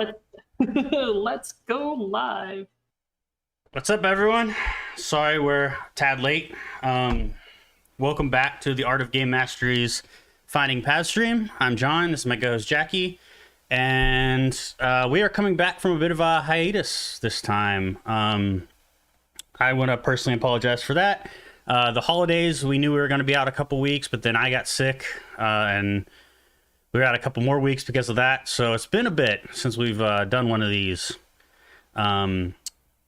Let, let's go live. What's up, everyone? Sorry we're a tad late. Welcome back to the Art of Game Mastery's Finding Paths stream. I'm John. This is my co-host Jackie, and we are coming back from a bit of a hiatus this time. I want to personally apologize for that. The holidays, we knew we were going to be out a couple weeks, but then I got sick, and we got a couple more weeks because of that. So it's been a bit since we've done one of these.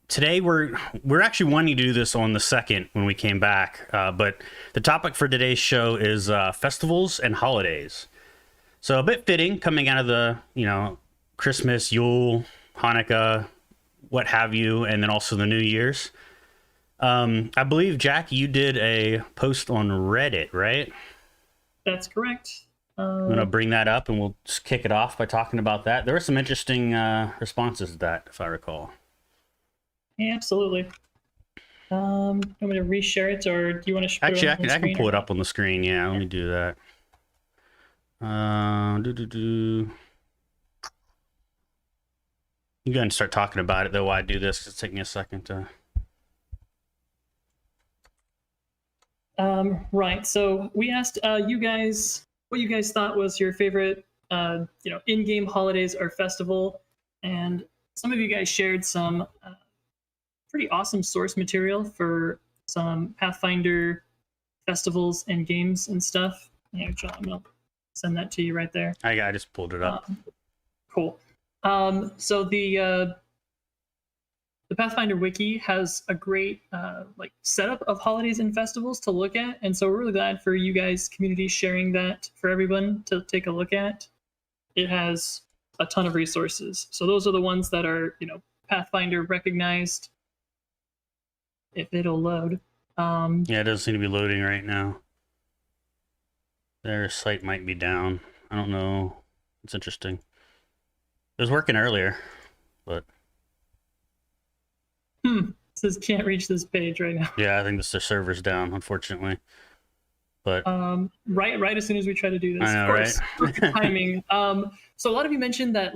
Today we're actually wanting to do this on the 2nd when we came back, but the topic for today's show is festivals and holidays. So a bit fitting coming out of the Christmas, Yule, Hanukkah, what have you, and then also the New Year's. I believe, Jack, you did a post on Reddit, right? That's correct. I'm going to bring that up and we'll just kick it off by talking about that. There were some interesting responses to that, if I recall. Yeah, absolutely. I'm going to reshare it, or do you want to? Actually, I can pull it up on the screen. Yeah, let me do that. You go ahead and start talking about it, though, while I do this, 'cause it's taking me a second to... Right. So we asked you guys what you guys thought was your favorite, in-game holidays or festival, and some of you guys shared some pretty awesome source material for some Pathfinder festivals and games and stuff. Yeah, John, I'm gonna send that to you right there. I just pulled it up. Cool. So the Pathfinder wiki has a great setup of holidays and festivals to look at, and so we're really glad for you guys, community, sharing that for everyone to take a look at. It has a ton of resources, so those are the ones that are Pathfinder recognized. If it'll load. Yeah, it doesn't seem to be loading right now. Their site might be down. I don't know. It's interesting. It was working earlier, but... It says can't reach this page right now. Yeah, I think the server's down, unfortunately. But right as soon as we try to do this, I know, of course, right? timing. So a lot of you mentioned that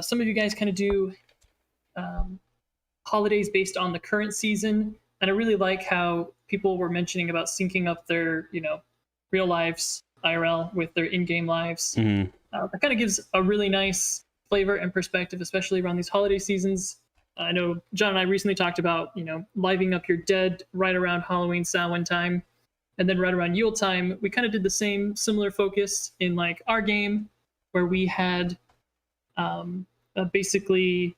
some of you guys kind of do holidays based on the current season, and I really like how people were mentioning about syncing up their real lives IRL with their in-game lives. Mm-hmm. That kind of gives a really nice flavor and perspective, especially around these holiday seasons. I know John and I recently talked about, living up your dead right around Halloween, Samhain time, and then right around Yule time. We kind of did the similar focus in our game, where we had basically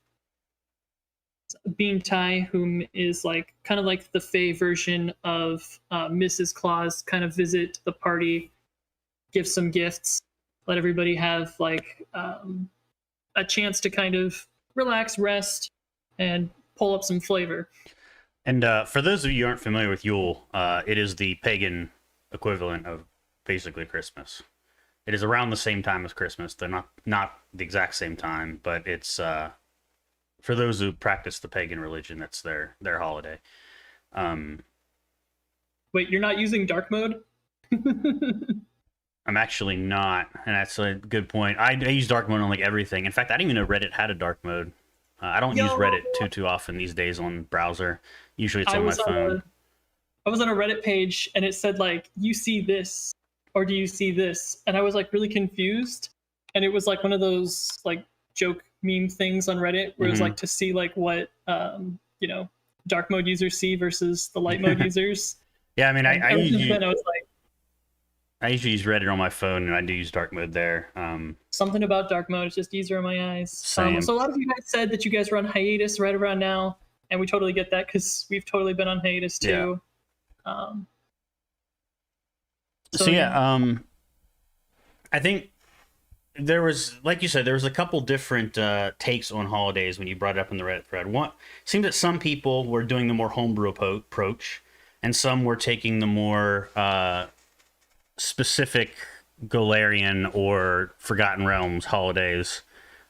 Bean Tai, whom is kind of like the Fae version of Mrs. Claus, kind of visit the party, give some gifts, let everybody have a chance to kind of relax, rest, and pull up some flavor. And for those of you who aren't familiar with Yule, it is the pagan equivalent of basically Christmas. It is around the same time as Christmas. They're not the exact same time, but it's for those who practice the pagan religion, that's their holiday. Wait, you're not using dark mode? I'm actually not, and that's a good point. I use dark mode on everything. In fact, I didn't even know Reddit had a dark mode. I don't use Reddit too often these days on browser. Usually it's on my phone. I was on a Reddit page and it said you see this or do you see this? And I was really confused. And it was one of those joke meme things on Reddit where it was to see what dark mode users see versus the light mode users. Yeah, I mean, I usually use Reddit on my phone, and I do use dark mode there. Something about dark mode is just easier in my eyes. So Same. a lot of you guys said that you guys were on hiatus right around now, and we totally get that because we've totally been on hiatus too. Yeah. I think there was, like you said, there was a couple different takes on holidays when you brought it up in the Reddit thread. One, it seemed that some people were doing the more homebrew approach, and some were taking the more specific Golarion or Forgotten Realms holidays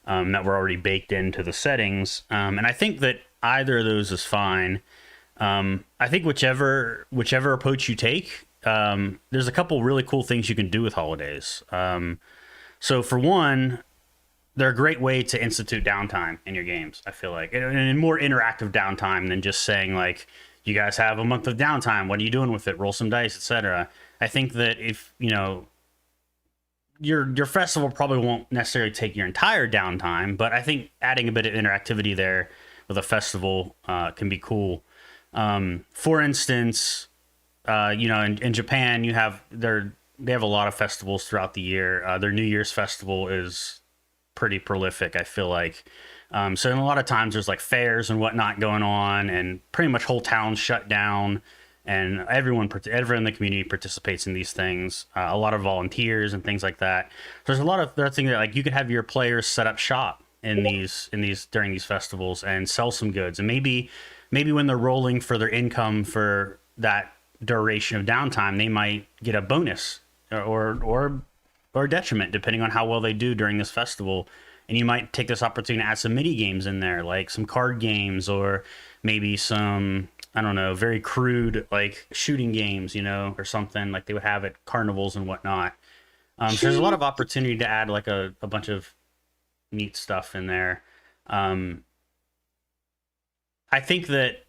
that were already baked into the settings. And I think that either of those is fine. I think whichever approach you take, there's a couple really cool things you can do with holidays. So for one, they're a great way to institute downtime in your games. I feel like, and more interactive downtime than just saying like, you guys have a month of downtime. What are you doing with it? Roll some dice, etc. I think that if your festival probably won't necessarily take your entire downtime, but I think adding a bit of interactivity there with a festival can be cool. For instance, in Japan, they have a lot of festivals throughout the year. Their New Year's festival is pretty prolific, I feel like. So a lot of times there's like fairs and whatnot going on, and pretty much whole towns shut down, and everyone in the community participates in these things. A lot of volunteers and things like that. There's a lot of things that like you could have your players set up shop in these during these festivals and sell some goods, and maybe when they're rolling for their income for that duration of downtime, they might get a bonus or detriment depending on how well they do during this festival. And you might take this opportunity to add some mini games in there, like some card games, or maybe some, I don't know, very crude like shooting games, or something like they would have at carnivals and whatnot. So there's a lot of opportunity to add like a bunch of neat stuff in there. I think that,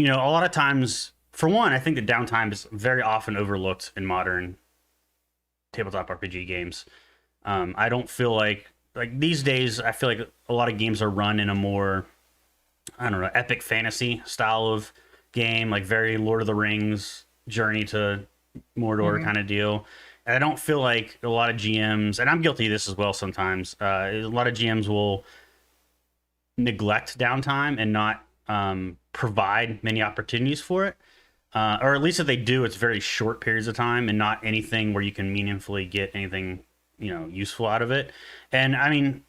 a lot of times, for one, I think that downtime is very often overlooked in modern tabletop RPG games. I don't feel like these days, I feel like a lot of games are run in a more, I don't know, epic fantasy style of game, like very Lord of the Rings, Journey to Mordor kind of deal. And I don't feel like a lot of GMs, and I'm guilty of this as well sometimes, a lot of GMs will neglect downtime and not provide many opportunities for it. Or at least if they do, it's very short periods of time and not anything where you can meaningfully get anything useful out of it. And I mean,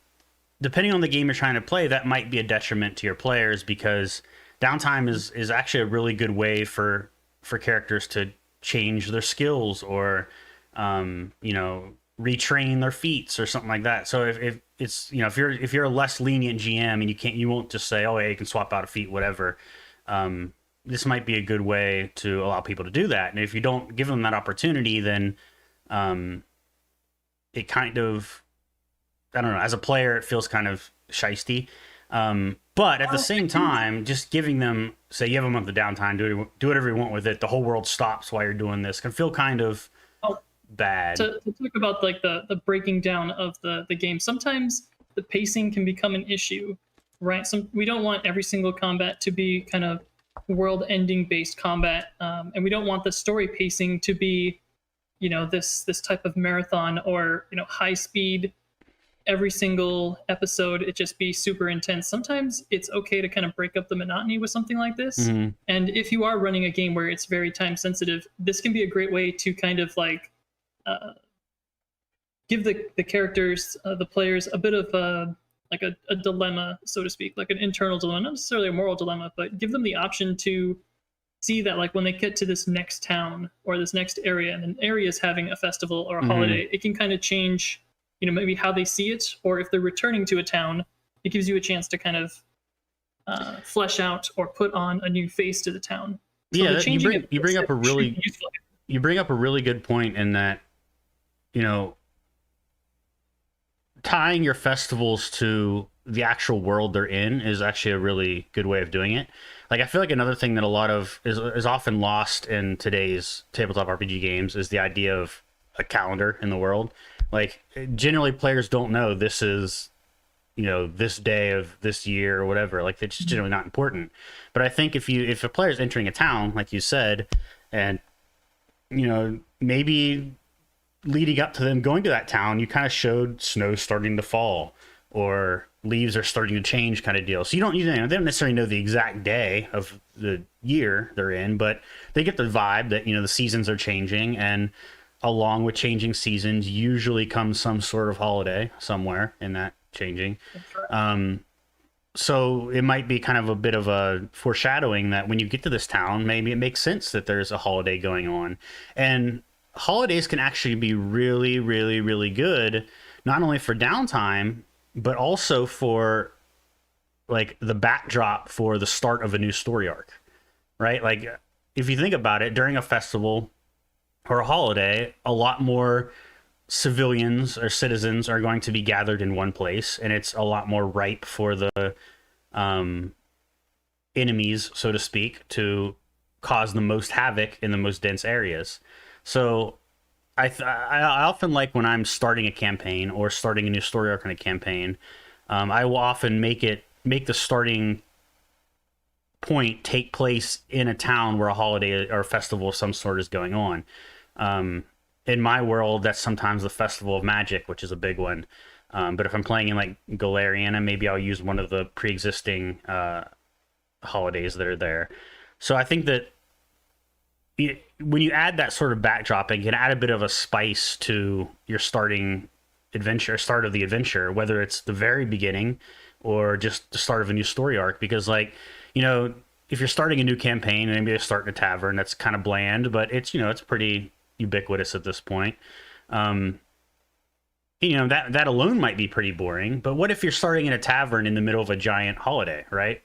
depending on the game you're trying to play, that might be a detriment to your players, because downtime is actually a really good way for characters to change their skills or retrain their feats or something like that. So if it's if you're a less lenient GM and you won't just say, oh yeah, you can swap out a feat, whatever. This might be a good way to allow people to do that. And if you don't give them that opportunity, then it kind of, I don't know, as a player, it feels kind of shisty. But at the same time, just giving them, say you have a month of downtime, do whatever you want with it. The whole world stops while you're doing this. Can feel kind of bad. To talk about like the breaking down of the game, sometimes the pacing can become an issue, right? We don't want every single combat to be kind of world-ending based combat, and we don't want the story pacing to be this type of marathon or high speed every single episode. It just be super intense. Sometimes it's okay to kind of break up the monotony with something like this. And if you are running a game where it's very time sensitive, this can be a great way to kind of like give the characters, the players, a bit of a dilemma, so to speak, like an internal dilemma, not necessarily a moral dilemma, but give them the option to see that like when they get to this next town or this next area, and an area is having a festival or a holiday, it can kind of change, maybe how they see it, or if they're returning to a town, it gives you a chance to kind of flesh out or put on a new face to the town. So you bring up a really good point in that, tying your festivals to the actual world they're in is actually a really good way of doing it. Like, I feel like another thing that a lot of is often lost in today's tabletop RPG games is the idea of a calendar in the world. Like, generally players don't know this is, this day of this year or whatever. Like, it's generally not important. But I think if a player's entering a town, like you said, and, maybe leading up to them going to that town, you kind of showed snow starting to fall or leaves are starting to change kind of deal. So they don't necessarily know the exact day of the year they're in, but they get the vibe that, the seasons are changing, and along with changing seasons usually comes some sort of holiday somewhere in that changing. So it might be kind of a bit of a foreshadowing that when you get to this town, maybe it makes sense that there's a holiday going on. And holidays can actually be really, really, really good, not only for downtime, but also for like the backdrop for the start of a new story arc, right? Like, if you think about it, during a festival or a holiday, a lot more civilians or citizens are going to be gathered in one place, and it's a lot more ripe for the enemies, so to speak, to cause the most havoc in the most dense areas. So I often like when I'm starting a campaign or starting a new story arc in a campaign, I will often make the starting point take place in a town where a holiday or a festival of some sort is going on. In my world, that's sometimes the Festival of Magic, which is a big one. But if I'm playing in like Galariana, maybe I'll use one of the pre-existing holidays that are there. So I think that when you add that sort of backdrop, it can add a bit of a spice to your starting adventure, start of the adventure, whether it's the very beginning or just the start of a new story arc. Because, like, if you're starting a new campaign, and maybe you're starting a tavern, that's kind of bland, but it's it's pretty ubiquitous at this point. That alone might be pretty boring. But what if you're starting in a tavern in the middle of a giant holiday, right?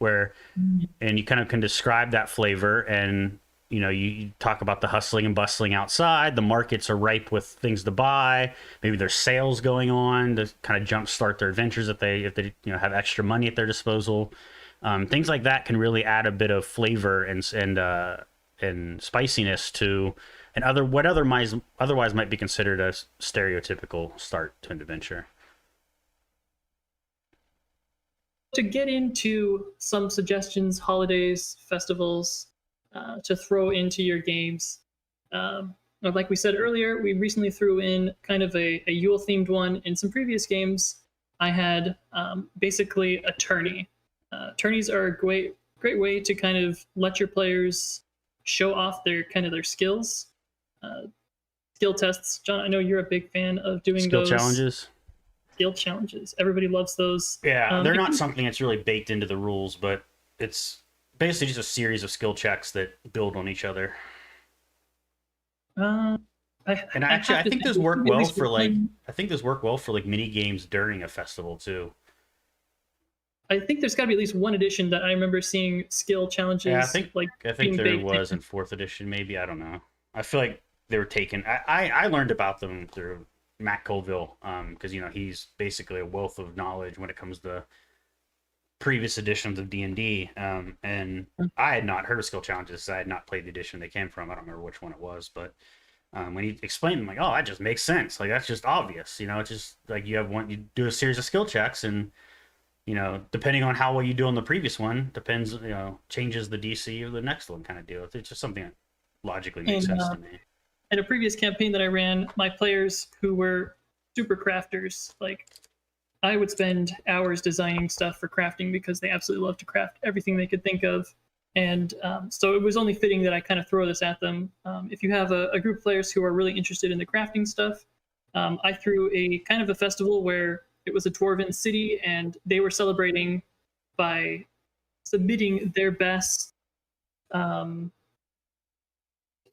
And you kind of can describe that flavor, and you talk about the hustling and bustling outside. The markets are ripe with things to buy. Maybe there's sales going on to kind of jumpstart their adventures if they have extra money at their disposal. Things like that can really add a bit of flavor and spiciness to what otherwise might be considered a stereotypical start to an adventure. To get into some suggestions, holidays, festivals, to throw into your games. Like we said earlier, we recently threw in kind of a Yule-themed one. In some previous games, I had basically a tourney. Tourneys are a great way to kind of let your players show off their skills. Skill tests. John, I know you're a big fan of doing skill those. Skill challenges. Everybody loves those. Yeah, they're not something that's really baked into the rules, but it's basically just a series of skill checks that build on each other. I think those work well for mini games during a festival too. I think there's got to be at least one edition that I remember seeing skill challenges. Yeah, I think there was in 4th edition, maybe. I don't know. I feel like they were taken. I learned about them through Matt Colville, because he's basically a wealth of knowledge when it comes to previous editions of D&D, and I had not heard of skill challenges. I had not played the edition they came from. I don't remember which one it was, but when he explained them, like, oh, that just makes sense. Like, that's just obvious. It's just like you do a series of skill checks, and depending on how well you do on the previous one, changes the DC of the next one, kind of deal. It's just something that logically makes sense to me. In a previous campaign that I ran, my players who were super crafters, like, I would spend hours designing stuff for crafting because they absolutely love to craft everything they could think of. And so it was only fitting that I kind of throw this at them. If you have a group of players who are really interested in the crafting stuff, I threw a kind of a festival where it was a dwarven city, and they were celebrating by submitting their best,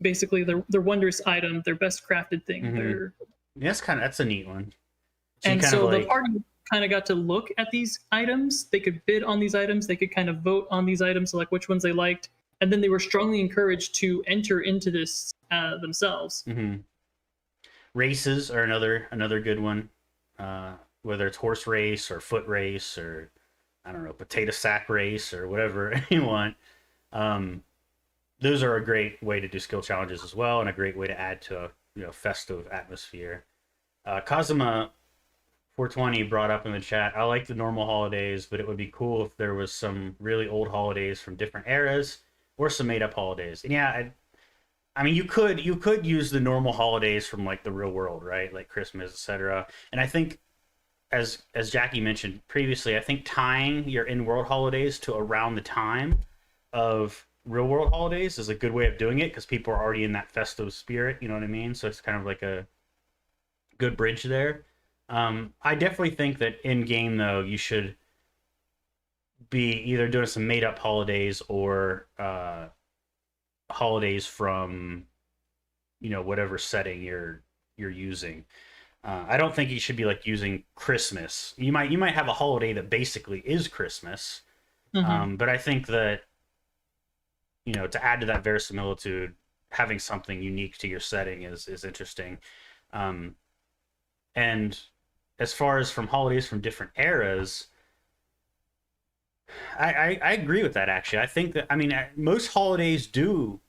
basically their wondrous item, their best crafted thing. Mm-hmm. That's a neat one. The party kind of got to look at these items. They could bid on these items. They could kind of vote on these items, select which ones they liked, and then they were strongly encouraged to enter into this themselves. Mm-hmm. Races are another good one. Whether it's horse race or foot race or, I don't know, potato sack race or whatever you want. Those are a great way to do skill challenges as well, and a great way to add to a festive atmosphere. Kazuma 420 brought up in the chat, I like the normal holidays, but it would be cool if there was some really old holidays from different eras or some made up holidays. And yeah, I mean, you could use the normal holidays from like the real world, right? Like Christmas, etc. And I think, as Jackie mentioned previously, I think tying your in-world holidays to around the time of real-world holidays is a good way of doing it, because people are already in that festive spirit, you know what I mean? So it's kind of like a good bridge there. I definitely think that in-game, though, you should be either doing some made-up holidays or holidays from, whatever setting you're using. I don't think you should be like using Christmas. You might have a holiday that basically is Christmas, but I think that to add to that verisimilitude, having something unique to your setting is interesting. And as far as from holidays from different eras, I agree with that actually. I think that, I mean, most holidays do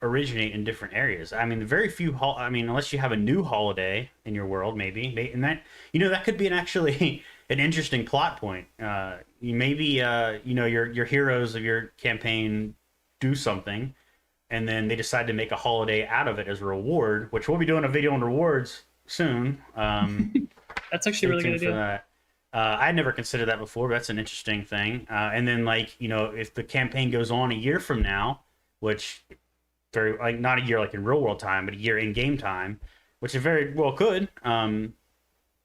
originate in different areas. I mean, very few. I mean, unless you have a new holiday in your world, maybe, and that, that could be an actually an interesting plot point. Maybe your heroes of your campaign do something, and then they decide to make a holiday out of it as a reward, which we'll be doing a video on rewards soon. That's actually a really good idea. For that. I'd never considered that before, but that's an interesting thing. And then, like, if the campaign goes on a year from now, which very, like, not a year like in real world time, but a year in game time, which it very well could, then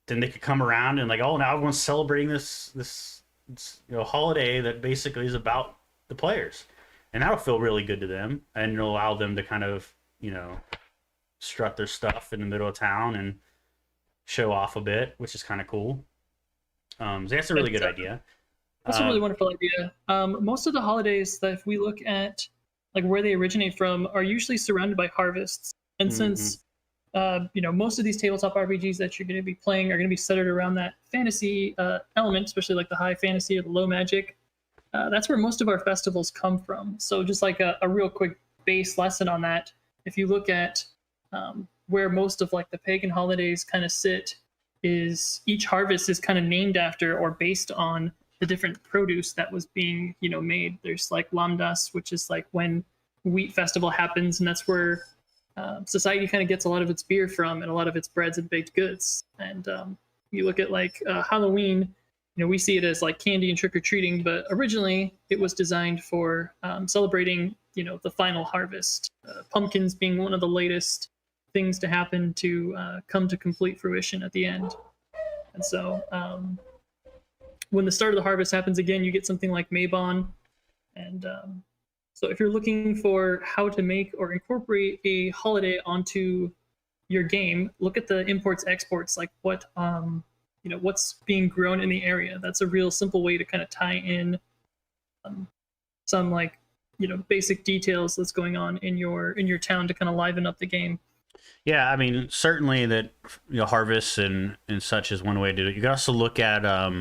they could come around and, like, oh, now everyone's celebrating this holiday that basically is about the players, and that'll feel really good to them, and it'll allow them to kind of strut their stuff in the middle of town and show off a bit, which is kind of cool. So that's a really good idea. That's a really wonderful idea. Most of the holidays that if we look at like where they originate from are usually surrounded by harvests. And since most of these tabletop RPGs that you're going to be playing are going to be centered around that fantasy element, especially like the high fantasy or the low magic, that's where most of our festivals come from. So just like a real quick base lesson on that, if you look at where most of like the pagan holidays kind of sit, is each harvest is kind of named after or based on the different produce that was being made. There's like Lamdas, which is like when wheat festival happens, and that's where society kind of gets a lot of its beer from and a lot of its breads and baked goods. And you look at like Halloween, we see it as like candy and trick-or-treating, but originally it was designed for celebrating the final harvest, pumpkins being one of the latest things to happen to come to complete fruition at the end. And so when the start of the harvest happens again, you get something like Mabon. And so if you're looking for how to make or incorporate a holiday onto your game, look at the imports exports, like what what's being grown in the area. That's a real simple way to kind of tie in some like basic details that's going on in your town to kind of liven up the game. Yeah, I mean, certainly that harvests and such is one way to do it. You can also look at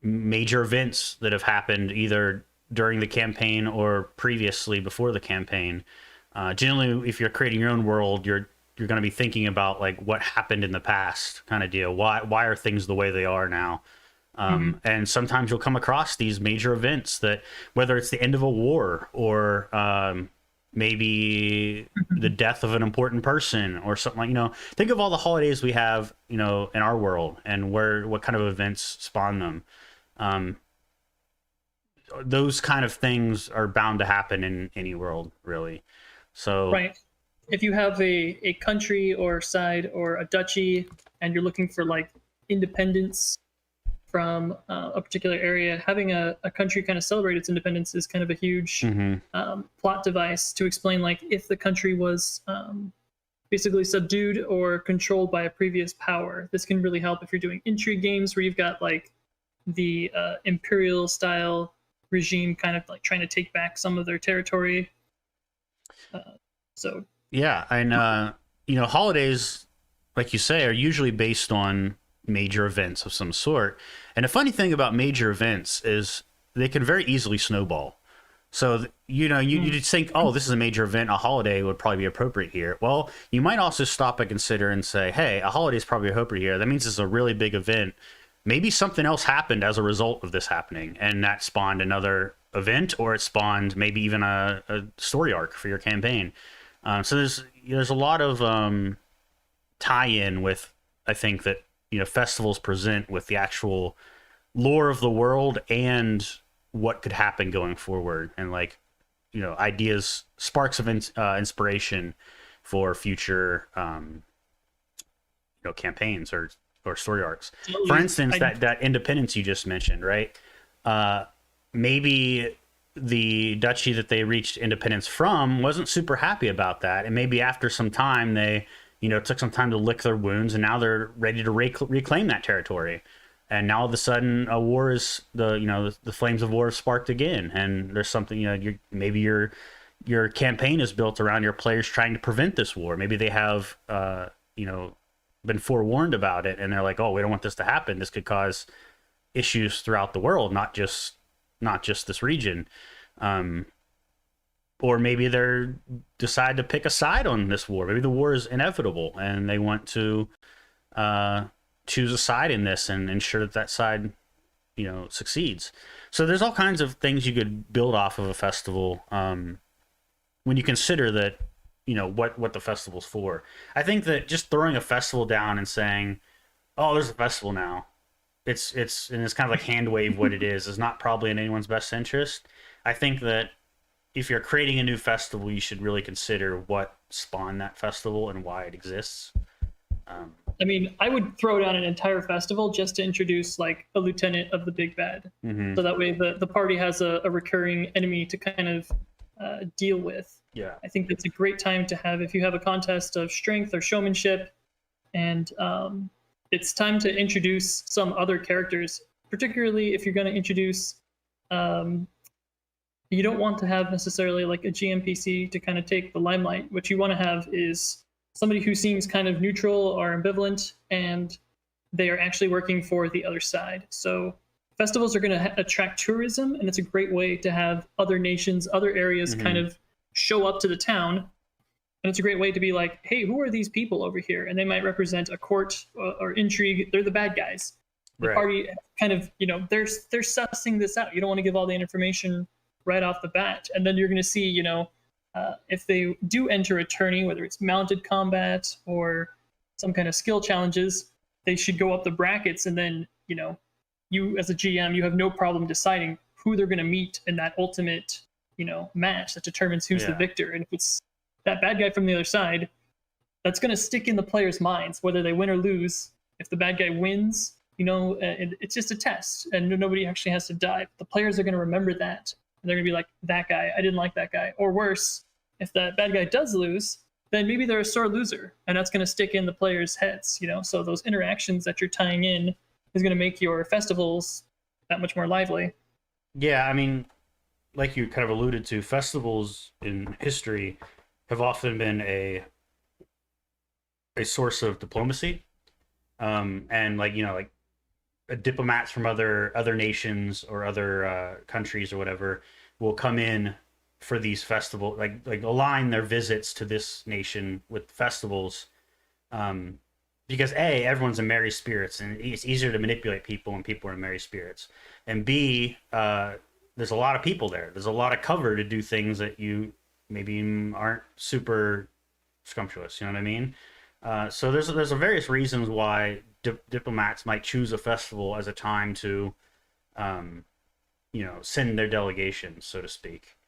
major events that have happened either during the campaign or previously before the campaign. Generally, if you're creating your own world, you're going to be thinking about like what happened in the past, kind of deal. Why are things the way they are now? And sometimes you'll come across these major events that, whether it's the end of a war or maybe the death of an important person or something like, think of all the holidays we have, in our world and what kind of events spawn them. Those kind of things are bound to happen in any world, really. So, right. If you have a country or side or a duchy and you're looking for like independence from a particular area, having a country kind of celebrate its independence is kind of a huge plot device to explain, like, if the country was basically subdued or controlled by a previous power. This can really help if you're doing intrigue games where you've got like the imperial style regime kind of like trying to take back some of their territory. Yeah, and holidays, like you say, are usually based on major events of some sort. And the funny thing about major events is they can very easily snowball. So, you just think, oh, this is a major event, a holiday would probably be appropriate here. Well, you might also stop and consider and say, hey, a holiday is probably appropriate here. That means it's a really big event. Maybe something else happened as a result of this happening, and that spawned another event, or it spawned maybe even a story arc for your campaign. So there's a lot of tie-in with, I think, that festivals present with the actual lore of the world and what could happen going forward, and like ideas, sparks of inspiration for future campaigns or story arcs. For instance, that independence you just mentioned, right? Maybe the duchy that they reached independence from wasn't super happy about that, and maybe after some time they took some time to lick their wounds, and now they're ready to reclaim that territory. And now all of a sudden, a war is the flames of war have sparked again, and there's something maybe your campaign is built around your players trying to prevent this war. Maybe they have been forewarned about it, and they're like, oh, we don't want this to happen. This could cause issues throughout the world, not just this region. Or maybe they're decide to pick a side on this war. Maybe the war is inevitable, and they want to choose a side in this and ensure that that side, you know, succeeds. So there's all kinds of things you could build off of a festival when you consider that, you know, what the festival's for. I think that just throwing a festival down and saying, oh, there's a festival now, it's kind of like hand wave what it is not probably in anyone's best interest. I think that if you're creating a new festival, you should really consider what spawned that festival and why it exists. I mean, I would throw down an entire festival just to introduce like a lieutenant of the big bad. So that way the party has a recurring enemy to kind of deal with. Yeah. I think that's a great time to have, if you have a contest of strength or showmanship, and it's time to introduce some other characters, particularly if you're going to introduce, you don't want to have necessarily like a GMPC to kind of take the limelight. What you want to have is somebody who seems kind of neutral or ambivalent, and they are actually working for the other side. So festivals are going to attract tourism, and it's a great way to have other nations, other areas kind of show up to the town. And it's a great way to be like, hey, who are these people over here? And they might represent a court or intrigue. They're the bad guys. The party kind of, you know, they're sussing this out. You don't want to give all the information right off the bat. And then you're going to see, you know, if they do enter a tourney, whether it's mounted combat or some kind of skill challenges, they should go up the brackets. And then, you know, you as a GM, you have no problem deciding who they're going to meet in that ultimate, you know, match that determines who's the victor. And if it's that bad guy from the other side, that's going to stick in the players' minds, whether they win or lose. If the bad guy wins, you know, it's just a test and nobody actually has to die. The players are going to remember that. And they're going to be like, that guy, I didn't like that guy. Or worse, if that bad guy does lose, then maybe they're a sore loser. And that's going to stick in the players' heads, you know? So those interactions that you're tying in is going to make your festivals that much more lively. Yeah, I mean, like you kind of alluded to, festivals in history have often been a source of diplomacy. And like, you know, like diplomats from other nations or other countries or whatever will come in for these festivals, like align their visits to this nation with festivals, because A, everyone's in merry spirits, and it's easier to manipulate people when people are in merry spirits, and B, there's a lot of people there. There's a lot of cover to do things that you maybe aren't super scrumptious. You know what I mean? So there's various reasons why diplomats might choose a festival as a time to, you know, send their delegations, so to speak.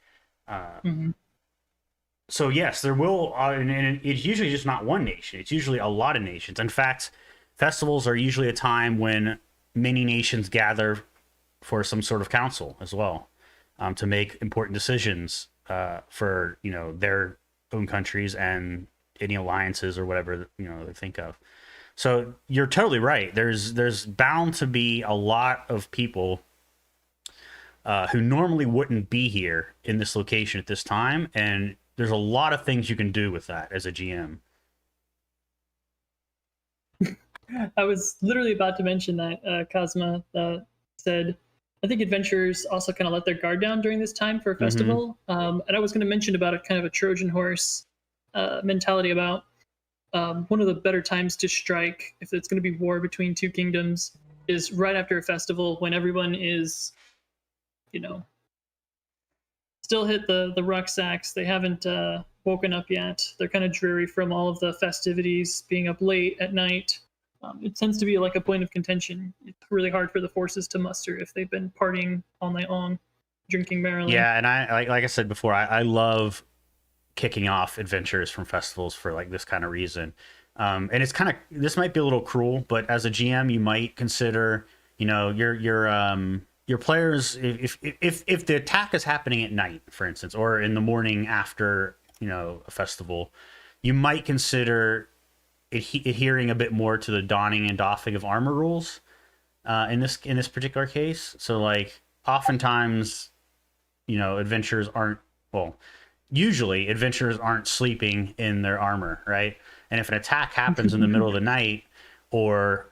So yes, there will, and it's usually just not one nation. It's usually a lot of nations. In fact, festivals are usually a time when many nations gather for some sort of council as well, to make important decisions for, you know, their own countries and any alliances or whatever, you know, they think of. So you're totally right. There's bound to be a lot of people who normally wouldn't be here in this location at this time, and there's a lot of things you can do with that as a GM. I was literally about to mention that, Cosma said, I think adventurers also kind of let their guard down during this time for a festival. And I was going to mention about a kind of a Trojan horse mentality about one of the better times to strike, if it's going to be war between two kingdoms, is right after a festival when everyone is, you know, still hit the rucksacks. They haven't woken up yet. They're kind of dreary from all of the festivities, being up late at night. It tends to be like a point of contention. It's really hard for the forces to muster if they've been partying all night long, drinking merrily. Yeah, and I like I said before, I love kicking off adventures from festivals for like this kind of reason. And it's kind of, this might be a little cruel, but as a GM, you might consider, you know, your players, if the attack is happening at night, for instance, or in the morning after, you know, a festival, you might consider adhering a bit more to the donning and doffing of armor rules in this particular case. So like oftentimes, you know, usually adventurers aren't sleeping in their armor, right? And if an attack happens in the middle of the night or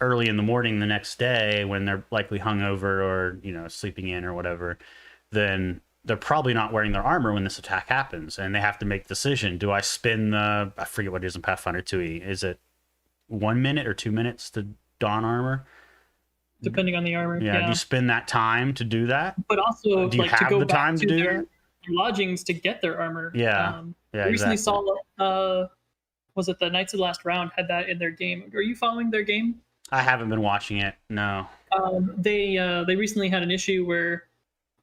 early in the morning the next day when they're likely hungover or, you know, sleeping in or whatever, then they're probably not wearing their armor when this attack happens, and they have to make the decision. Do I spin I forget what it is in Pathfinder 2e. Is it 1 minute or 2 minutes to don armor? Depending on the armor. Yeah. Do you spend that time to do that? But also, do you like, have to go the back time to do their that? lodgings to get their armor. Yeah. I recently Exactly. saw, was it the Knights of the Last Round had that in their game? Are you following their game? I haven't been watching it. No. They recently had an issue where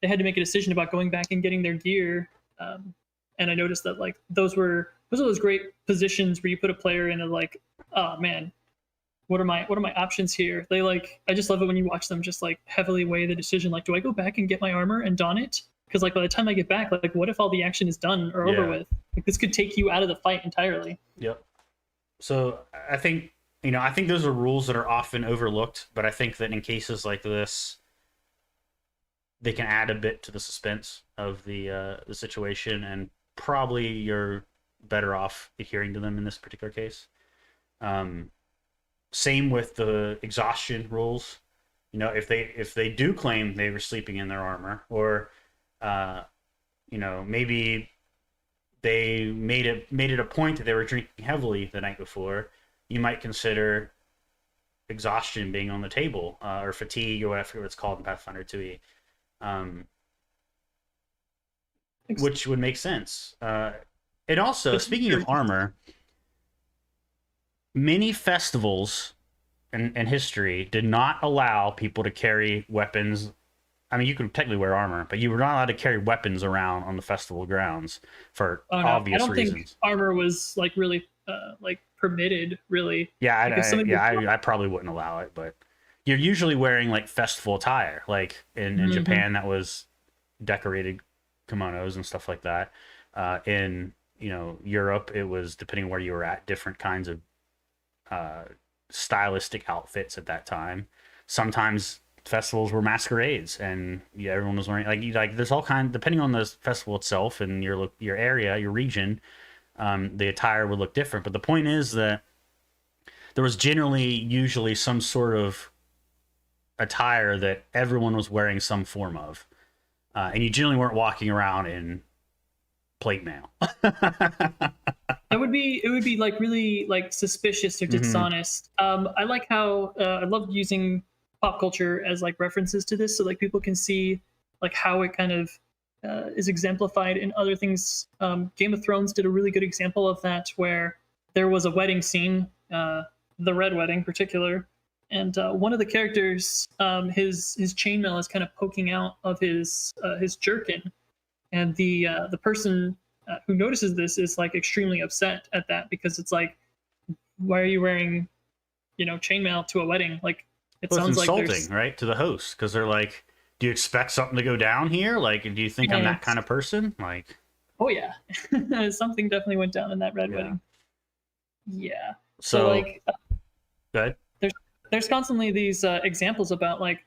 they had to make a decision about going back and getting their gear. And I noticed that, like, those are those great positions where you put a player in, and like, oh man, what are my options here? They, like, I just love it when you watch them just like heavily weigh the decision, like, do I go back and get my armor and don it? Because, like, by the time I get back, like, what if all the action is done or over with? Like, this could take you out of the fight entirely. Yep. So I think, you know, I think those are rules that are often overlooked, but I think that in cases like this, they can add a bit to the suspense of the situation, and probably you're better off adhering to them in this particular case. Same with the exhaustion rules. You know, if they do claim they were sleeping in their armor, or you know, maybe they made it a point that they were drinking heavily the night before, you might consider exhaustion being on the table, or fatigue, or whatever it's called in Pathfinder 2e, which would make sense. It also, speaking of armor, many festivals in history did not allow people to carry weapons. I mean, you could technically wear armor, but you were not allowed to carry weapons around on the festival grounds for obvious reasons. I don't think armor was like really like permitted, really. Yeah, I probably wouldn't allow it, but you're usually wearing like festival attire, like in Japan that was decorated kimonos and stuff like that. In, you know, Europe, it was, depending on where you were at, different kinds of stylistic outfits at that time. Sometimes festivals were masquerades, and everyone was wearing like there's all kind, depending on the festival itself and your area, your region, the attire would look different. But the point is that there was usually some sort of attire that everyone was wearing some form of, and you generally weren't walking around in plate mail. It would be like really like suspicious or dishonest. I like how I love using pop culture as like references to this, so like people can see like how it kind of is exemplified in other things. Game of Thrones did a really good example of that, where there was a wedding scene, the Red Wedding in particular, and one of the characters, his chainmail is kind of poking out of his jerkin, and the person who notices this is like extremely upset at that, because it's like, why are you wearing, you know, chainmail to a wedding? Like, it sounds insulting, like right, to the host, because they're like, do you expect something to go down here? Like, do you think I'm that kind of person? Like, oh yeah, something definitely went down in that Red Wedding. Yeah. So like, good. There's constantly these examples about, like,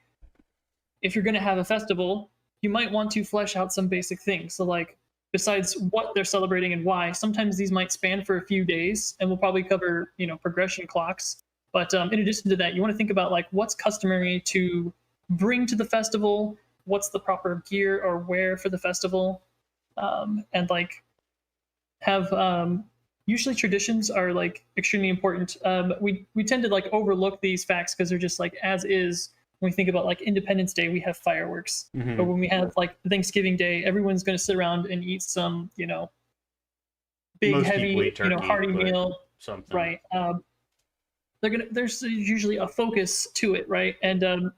if you're going to have a festival, you might want to flesh out some basic things. So, like, besides what they're celebrating and why, sometimes these might span for a few days, and we'll probably cover, you know, progression clocks. But in addition to that, you want to think about like what's customary to bring to the festival, what's the proper gear or wear for the festival, and like have usually traditions are like extremely important. We tend to like overlook these facts because they're just like as is. When we think about like Independence Day, we have fireworks. But when we have like Thanksgiving Day, everyone's going to sit around and eat some, you know, big, Most heavy, turkey, you know, hearty meal. Something. Right. There's usually a focus to it, right? And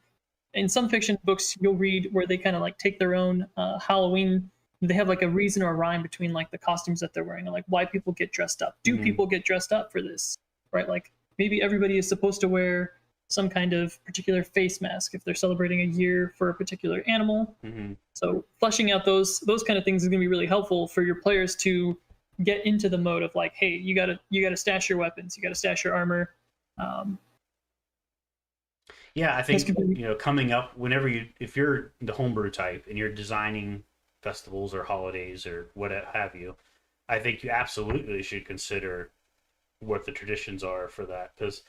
in some fiction books, you'll read where they kind of like take their own Halloween. They have like a reason or a rhyme between like the costumes that they're wearing, and like why people get dressed up. Do people get dressed up for this, right? Like maybe everybody is supposed to wear some kind of particular face mask if they're celebrating a year for a particular animal. So fleshing out those kind of things is going to be really helpful for your players to get into the mode of like, hey, you gotta stash your weapons, you gotta stash your armor. Yeah, I think, you know, coming up if you're the homebrew type and you're designing festivals or holidays or what have you, I think you absolutely should consider what the traditions are for that, because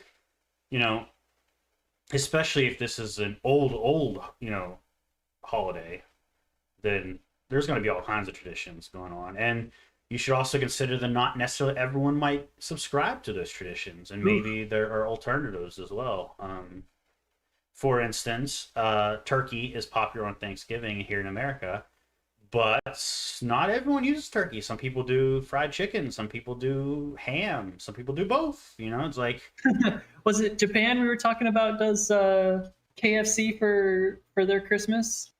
you know, especially if this is an old holiday, then there's going to be all kinds of traditions going on, and you should also consider that not necessarily everyone might subscribe to those traditions, and maybe there are alternatives as well. For instance, turkey is popular on Thanksgiving here in America, but not everyone uses turkey. Some people do fried chicken, some people do ham, some people do both. It's like, Was it Japan we were talking about does KFC for their Christmas?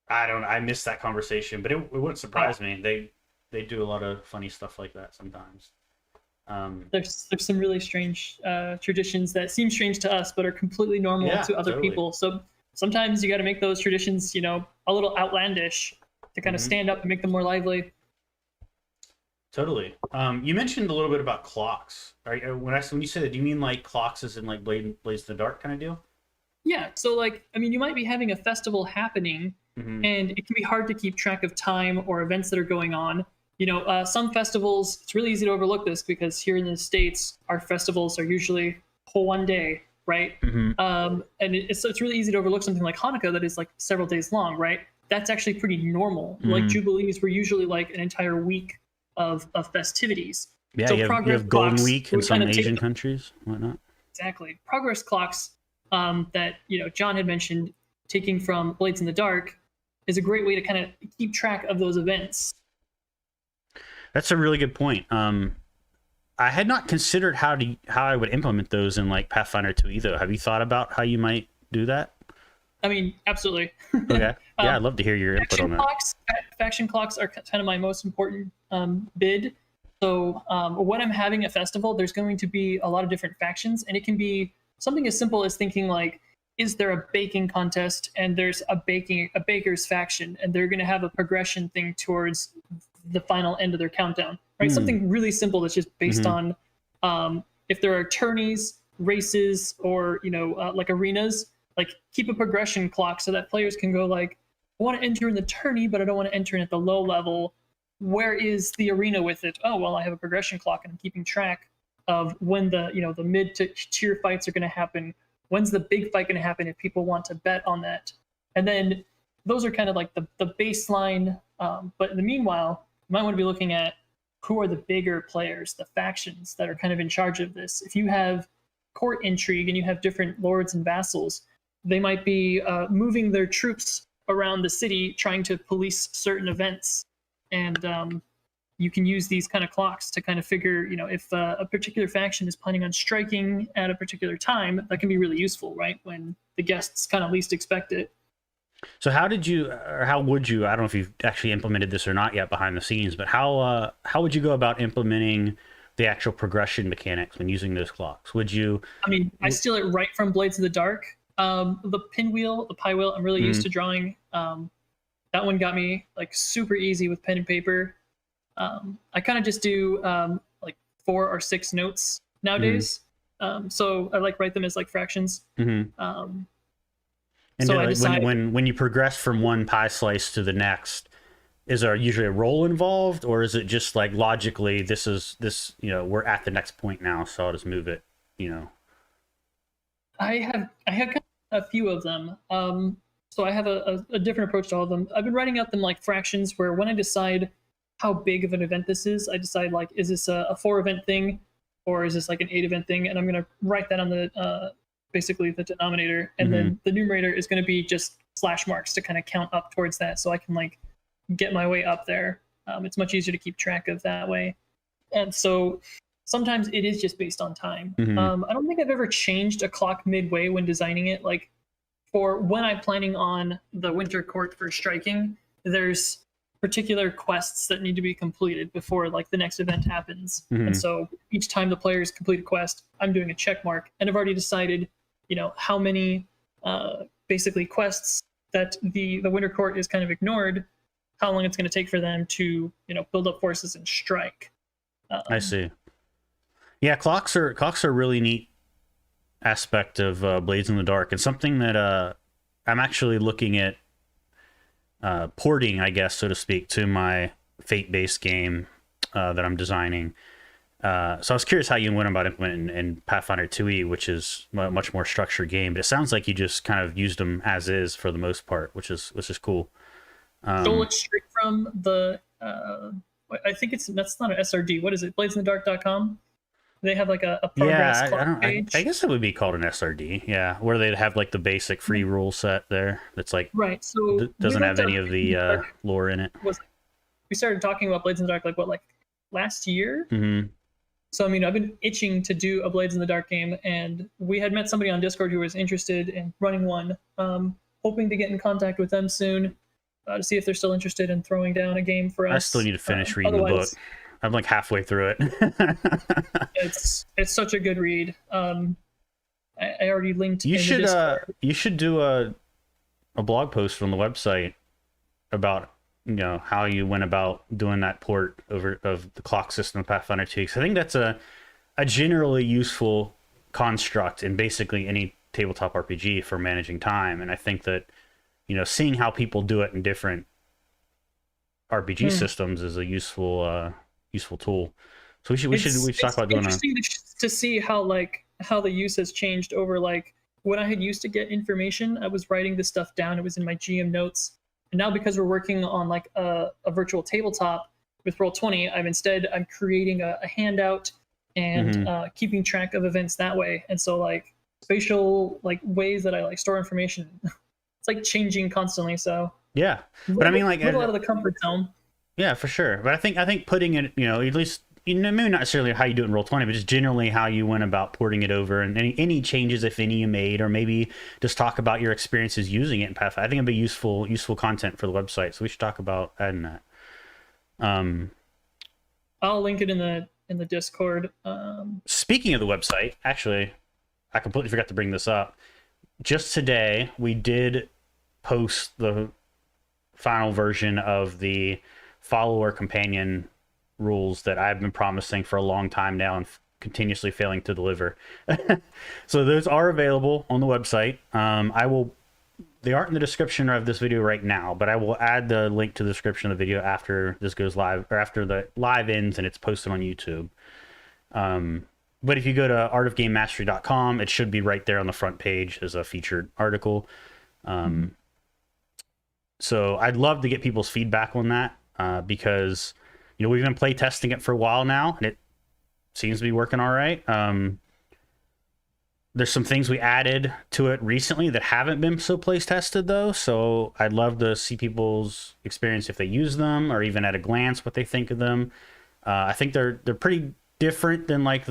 I missed that conversation, but it wouldn't surprise me. They do a lot of funny stuff like that sometimes. There's some really strange traditions that seem strange to us, but are completely normal to other totally. people. So sometimes you got to make those traditions, a little outlandish to kind of stand up and make them more lively. Totally. You mentioned a little bit about clocks. When you say that, do you mean like clocks as in like Blades in the Dark kind of deal? Yeah. So like, I mean, you might be having a festival happening, and it can be hard to keep track of time or events that are going on. Some festivals, it's really easy to overlook this because here in the States, our festivals are usually whole one day, right? And it's really easy to overlook something like Hanukkah that is like several days long, right? That's actually pretty normal. Like Jubilees were usually like an entire week of festivities. Yeah, so you have Golden Week in some Asian countries, whatnot. Exactly. Progress clocks that John had mentioned, taking from Blades in the Dark, is a great way to kind of keep track of those events. That's a really good point. I had not considered how I would implement those in like Pathfinder 2e though. Have you thought about how you might do that? I mean, absolutely. Okay. Yeah, I'd love to hear your input on that. Faction clocks are kind of my most important bid. So when I'm having a festival, there's going to be a lot of different factions, and it can be something as simple as thinking like, is there a baking contest and there's a baker's faction, and they're going to have a progression thing towards the final end of their countdown, right? Something really simple that's just based on if there are tourneys, races, or like arenas, like keep a progression clock so that players can go like, I want to enter in the tourney, but I don't want to enter in at the low level. Where is the arena with it? Oh, well, I have a progression clock and I'm keeping track of when the the mid to tier fights are going to happen. When's the big fight going to happen if people want to bet on that? And then those are kind of like the baseline. But in the meanwhile, you might want to be looking at who are the bigger players, the factions that are kind of in charge of this. If you have court intrigue and you have different lords and vassals, they might be moving their troops around the city trying to police certain events. And you can use these kind of clocks to kind of figure, if a particular faction is planning on striking at a particular time, that can be really useful, right? When the guests kind of least expect it. So how would you, I don't know if you've actually implemented this or not yet behind the scenes, but how would you go about implementing the actual progression mechanics when using those clocks? Would you? I mean, I steal it right from Blades of the Dark. The pinwheel, the pie wheel, I'm really used to drawing. That one got me like super easy with pen and paper. I kind of just do like 4 or 6 notes nowadays. So I like write them as like fractions. And so like, I decide when you progress from one pie slice to the next, is there usually a roll involved, or is it just like logically this we're at the next point now, so I'll just move it, I have kind of a few of them. So I have a different approach to all of them. I've been writing out them like fractions, where when I decide how big of an event this is, I decide like, is this a 4 event thing, or is this like an 8 event thing? And I'm going to write that on the basically the denominator, and then the numerator is going to be just slash marks to kind of count up towards that, so I can like get my way up there. It's much easier to keep track of that way. And so sometimes it is just based on time. I don't think I've ever changed a clock midway when designing it. Like for when I'm planning on the Winter Court for striking, there's particular quests that need to be completed before like the next event happens. And so each time the players complete a quest, I'm doing a check mark, and I've already decided how many basically quests that the Winter Court is kind of ignored, how long it's going to take for them to build up forces and strike. I see. Yeah, clocks are a really neat aspect of Blades in the Dark, and something that I'm actually looking at porting, I guess, so to speak, to my Fate-based game that I'm designing. So I was curious how you went about implementing in Pathfinder 2e, which is a much more structured game. But it sounds like you just kind of used them as is for the most part, which is cool. Stole it straight from the. I think that's not an SRD. What is it? Bladesandthedark.com. They have like a progress Yeah, I clock don't. page. I guess it would be called an SRD. Yeah, where they'd have like the basic free rule set there. That's like Right. So doesn't have any of the lore in it. We started talking about Blades in the Dark like last year. Mm-hmm. So I mean, I've been itching to do a Blades in the Dark game, and we had met somebody on Discord who was interested in running one. Hoping to get in contact with them soon to see if they're still interested in throwing down a game for us. I still need to finish reading the book. I'm like halfway through it. It's such a good read. I already linked. You should do a blog post on the website about how you went about doing that port over of the clock system of Pathfinder 2. Because I think that's a generally useful construct in basically any tabletop RPG for managing time. And I think that seeing how people do it in different RPG systems is a useful tool. So we should talk about doing that. It's interesting to see how the use has changed over when I had used to get information, I was writing this stuff down. It was in my GM notes. And now because we're working on a virtual tabletop with Roll20, I'm creating a handout and keeping track of events that way. And so spatial ways that I store information, it's changing constantly. So yeah, but I mean a little out of the comfort zone. Yeah, for sure. But I think putting it, at least maybe not necessarily how you do it in Roll20, but just generally how you went about porting it over and any changes, if any, you made, or maybe just talk about your experiences using it in Pathfinder. I think it'd be useful content for the website. So we should talk about adding that. I'll link it in the Discord. Speaking of the website, actually, I completely forgot to bring this up. Just today, we did post the final version of the follower companion rules that I've been promising for a long time now and continuously failing to deliver. So those are available on the website. They aren't in the description of this video right now, but I will add the link to the description of the video after this goes live, or after the live ends and it's posted on YouTube. But if you go to artofgamemastery.com, it should be right there on the front page as a featured article. So I'd love to get people's feedback on that because we've been play testing it for a while now, and it seems to be working all right. There's some things we added to it recently that haven't been so play tested though, so I'd love to see people's experience if they use them, or even at a glance what they think of them. I think they're pretty different than what's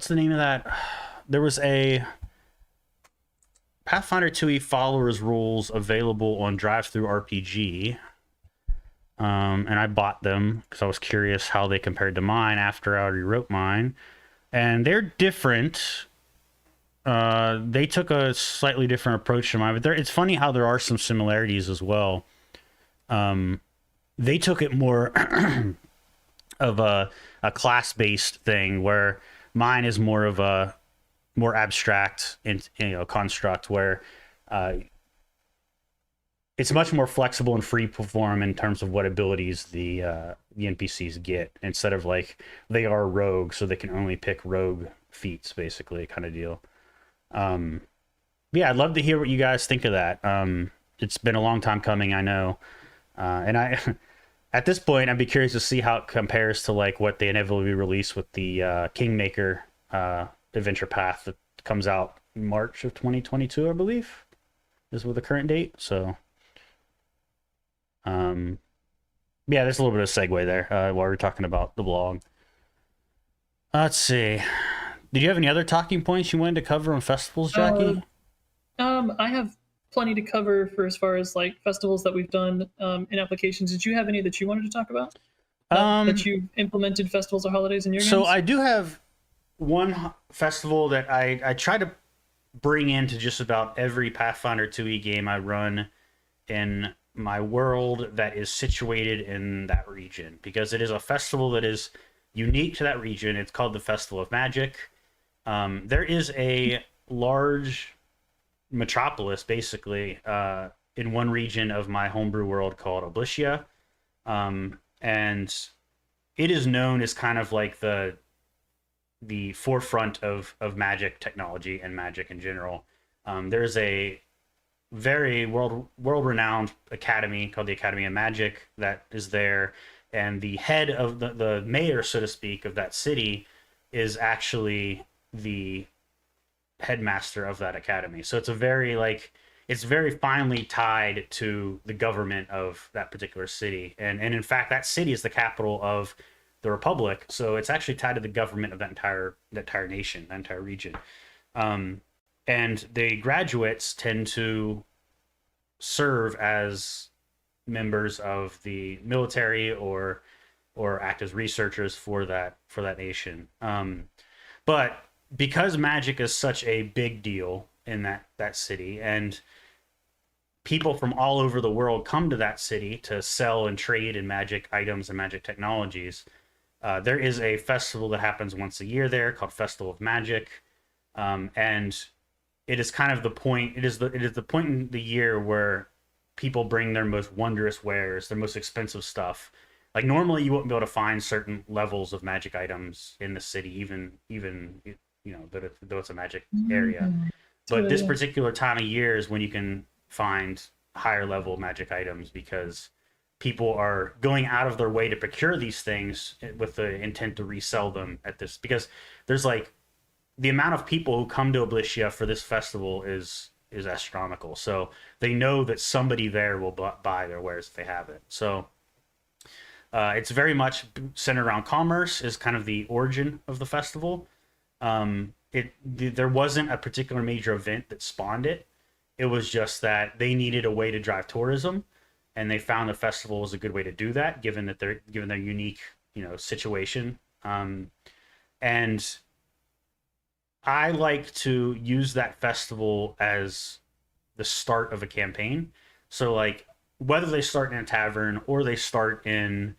the name of that? There was a Pathfinder 2e followers rules available on DriveThruRPG. And I bought them because I was curious how they compared to mine after I already wrote mine. And they're different. They took a slightly different approach to mine, but it's funny how there are some similarities as well. They took it more of a class-based thing, where mine is more of a more abstract construct where it's much more flexible and free form in terms of what abilities the NPCs get, instead of they are rogue, so they can only pick rogue feats, basically, kind of deal. Yeah, I'd love to hear what you guys think of that. It's been a long time coming, I know, and I at this point I'd be curious to see how it compares to what they inevitably release with the Kingmaker adventure path that comes out in March of 2022, I believe, is with the current date. So yeah, there's a little bit of a segue there while we're talking about the blog. Let's see. Did you have any other talking points you wanted to cover on festivals, Jackie? I have plenty to cover for as far as festivals that we've done in applications. Did you have any that you wanted to talk about? That you implemented festivals or holidays in your games? So I do have one festival that I try to bring into just about every Pathfinder 2e game I run in my world that is situated in that region, because it is a festival that is unique to that region. It's called the Festival of Magic. There is a large metropolis, basically, in one region of my homebrew world called Oblitia. And it is known as kind of like the forefront of Magic technology and Magic in general. There's a very world renowned academy called the Academy of Magic that is there, and the head of the mayor, so to speak, of that city is actually the headmaster of that academy. So it's a very like it's very finely tied to the government of that particular city, and in fact that city is the capital of the republic. So it's actually tied to the government of that entire nation, that entire region. Um, and the graduates tend to serve as members of the military or act as researchers for that nation. But because magic is such a big deal in that city, and people from all over the world come to that city to sell and trade in magic items and magic technologies, there is a festival that happens once a year there called Festival of Magic, and it is kind of the point. It is the point in the year where people bring their most wondrous wares, their most expensive stuff. Like normally, you wouldn't be able to find certain levels of magic items in the city, even though it's a magic area. But this particular time of year is when you can find higher level magic items because people are going out of their way to procure these things with the intent to resell them at this, because there's like the amount of people who come to Oblistia for this festival is astronomical. So they know that somebody there will buy their wares if they have it. So it's very much centered around commerce is kind of the origin of the festival. There wasn't a particular major event that spawned it. It was just that they needed a way to drive tourism, and they found the festival was a good way to do that, given their unique situation. And I like to use that festival as the start of a campaign. So like whether they start in a tavern or they start in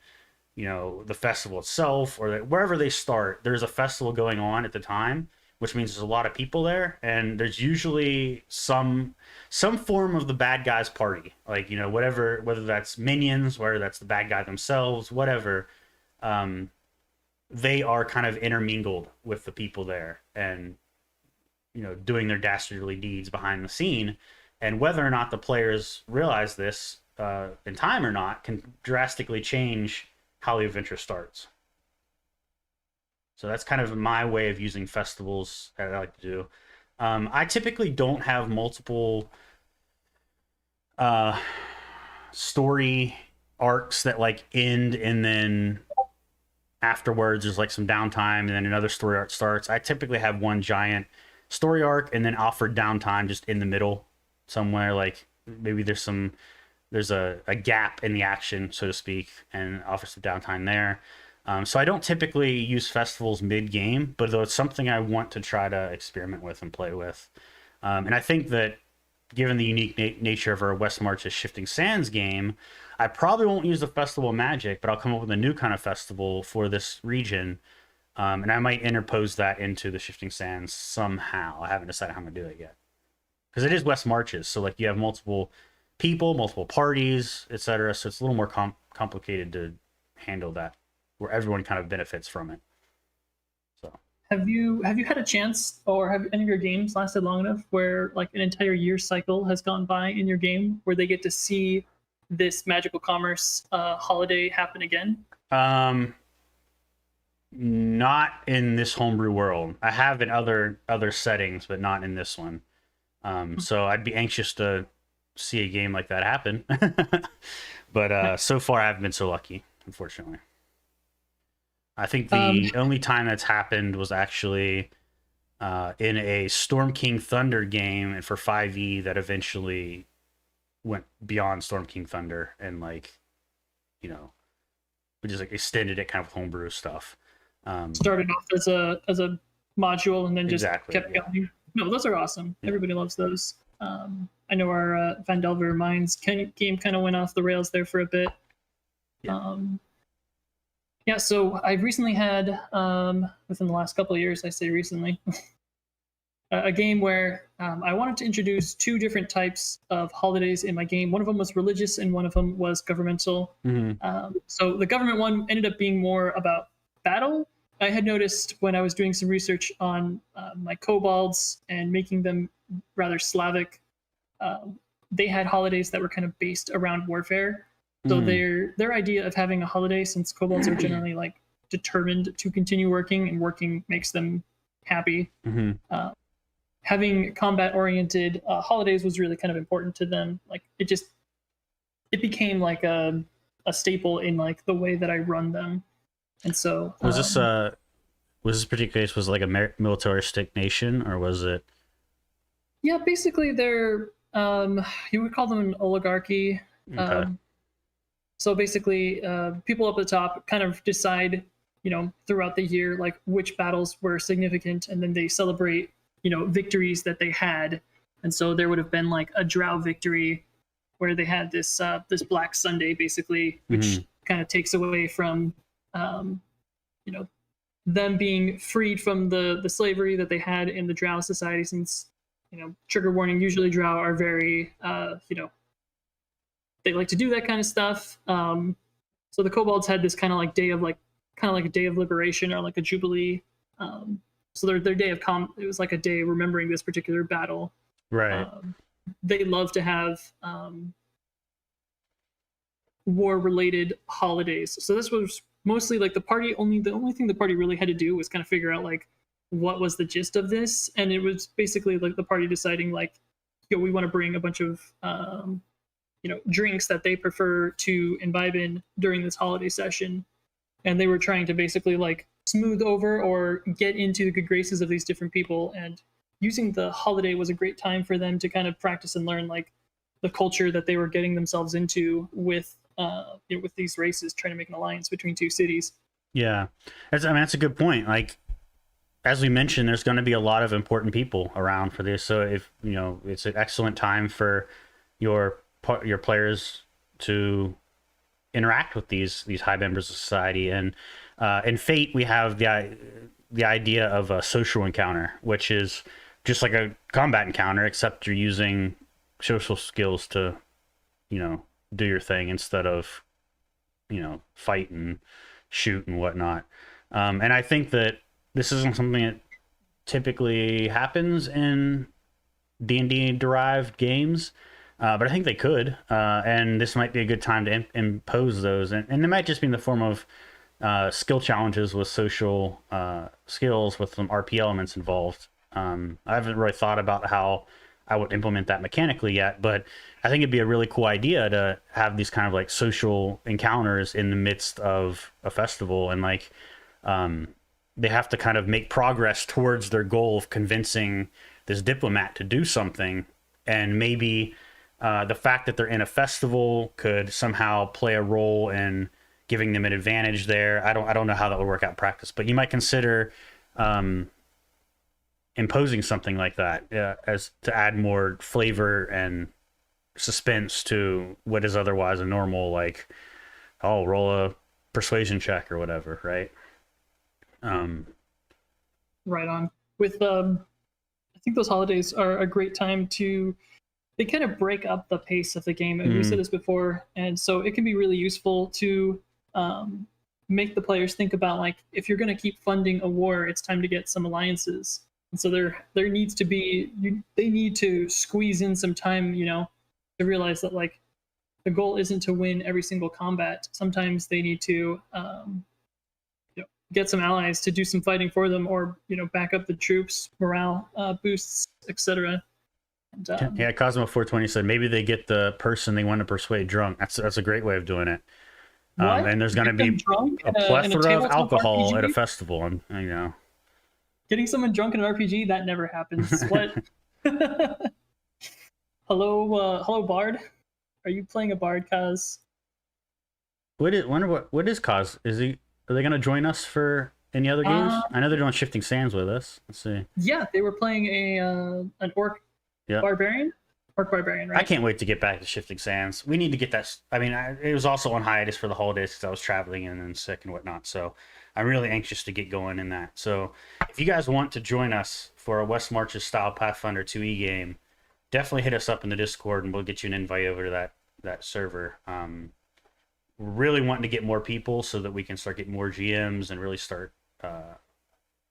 the festival itself, or wherever they start, there's a festival going on at the time, which means there's a lot of people there, and there's usually some form of the bad guys party, like whatever, whether that's minions, whether that's the bad guy themselves, whatever. They are kind of intermingled with the people there, and doing their dastardly deeds behind the scene. And whether or not the players realize this in time or not can drastically change how the adventure starts. So that's kind of my way of using festivals that I like to do. I typically don't have multiple story arcs that like end and then afterwards there's like some downtime and then another story arc starts. I typically have one giant story arc and then offered downtime just in the middle somewhere, like maybe there's a gap in the action, so to speak, and offer some downtime there. So I don't typically use festivals mid-game, but though it's something I want to try to experiment with and play with. And I think that given the unique nature of our West Marches Shifting Sands game, I probably won't use the Festival of Magic, but I'll come up with a new kind of festival for this region. And I might interpose that into the Shifting Sands somehow. I haven't decided how I'm going to do it yet. Because it is West Marches, so like you have multiple people, multiple parties, etc. So it's a little more complicated to handle that, where everyone kind of benefits from it. So have you had a chance, or have any of your games lasted long enough where like an entire year cycle has gone by in your game where they get to see this magical commerce holiday happen again? Not in this homebrew world. I have in other settings, but not in this one. So I'd be anxious to see a game like that happen. But so far I haven't been so lucky, unfortunately. I think the only time that's happened was actually in a Storm King Thunder game, and for 5e that eventually went beyond Storm King Thunder and like, we just like extended it kind of homebrew stuff. Started off as a module and then just kept going. No, those are awesome. Yeah. Everybody loves those. I know our Vandelver Mines game kind of went off the rails there for a bit. Yeah. So I've recently had, within the last couple of years, I say recently, a game where I wanted to introduce two different types of holidays in my game. One of them was religious, and one of them was governmental. So the government one ended up being more about battle. I had noticed when I was doing some research on my kobolds and making them rather Slavic, they had holidays that were kind of based around warfare. So their idea of having a holiday, since kobolds are generally like determined to continue working, and working makes them happy. Having combat-oriented holidays was really kind of important to them. Like it became like a staple in like the way that I run them. And so was this particular case was like a militaristic nation, or was it? Yeah, basically they're you would call them an oligarchy. Okay. So basically, people up at the top kind of decide, throughout the year, like which battles were significant, and then they celebrate, victories that they had. And so there would have been like a Drow victory where they had this Black Sunday, basically, which kind of takes away from, them being freed from the slavery that they had in the Drow society. Since, trigger warning, usually Drow are very, they like to do that kind of stuff. So the kobolds had this kind of like a day of liberation, or like a jubilee. So their day of it was like a day remembering this particular battle. Right. They love to have war-related holidays. So this was mostly like the only thing the party really had to do was kind of figure out like what was the gist of this, and it was basically like the party deciding like, we want to bring a bunch of drinks that they prefer to imbibe in during this holiday session. And they were trying to basically like smooth over or get into the good graces of these different people. And using the holiday was a great time for them to kind of practice and learn like the culture that they were getting themselves into with these races, trying to make an alliance between two cities. Yeah, that's a good point. Like, as we mentioned, there's going to be a lot of important people around for this. So if it's an excellent time for your players to interact with these high members of society. And in Fate, we have the idea of a social encounter, which is just like a combat encounter, except you're using social skills to do your thing instead of fight and shoot and whatnot. And I think that this isn't something that typically happens in D&D derived games. But I think they could, and this might be a good time to impose those. And it might just be in the form of skill challenges with social skills with some RP elements involved. I haven't really thought about how I would implement that mechanically yet, but I think it'd be a really cool idea to have these kind of like social encounters in the midst of a festival. And like they have to kind of make progress towards their goal of convincing this diplomat to do something. And maybe the fact that they're in a festival could somehow play a role in giving them an advantage there. I don't know how that would work out in practice, but you might consider imposing something like that as to add more flavor and suspense to what is otherwise a normal, like, roll a persuasion check or whatever, right? Right on. With I think those holidays are a great time to, they kind of break up the pace of the game. And we said this before, and so it can be really useful to make the players think about, like, if you're going to keep funding a war, it's time to get some alliances. And so there needs to be, they need to squeeze in some time, to realize that like the goal isn't to win every single combat. Sometimes they need to get some allies to do some fighting for them, or back up the troops, morale boosts, etc. Yeah, Cosmo 420 said maybe they get the person they want to persuade drunk. That's a great way of doing it. And there's going to be a plethora of alcohol RPG? at a festival, and Getting someone drunk in an RPG, that never happens. What? Hello, Bard. Are you playing a Bard, Kaz? What is Kaz? Are they going to join us for any other games? I know they're doing Shifting Sands with us. Let's see. Yeah, they were playing an orc barbarian. Orc barbarian, right? I can't wait to get back to Shifting Sands. We need to get that. I mean, it was also on hiatus for the holidays because I was traveling and then sick and whatnot. So I'm really anxious to get going in that. So if you guys want to join us for a West Marches style Pathfinder 2e game, definitely hit us up in the Discord and we'll get you an invite over to that server. We're really wanting to get more people so that we can start getting more GMs and really start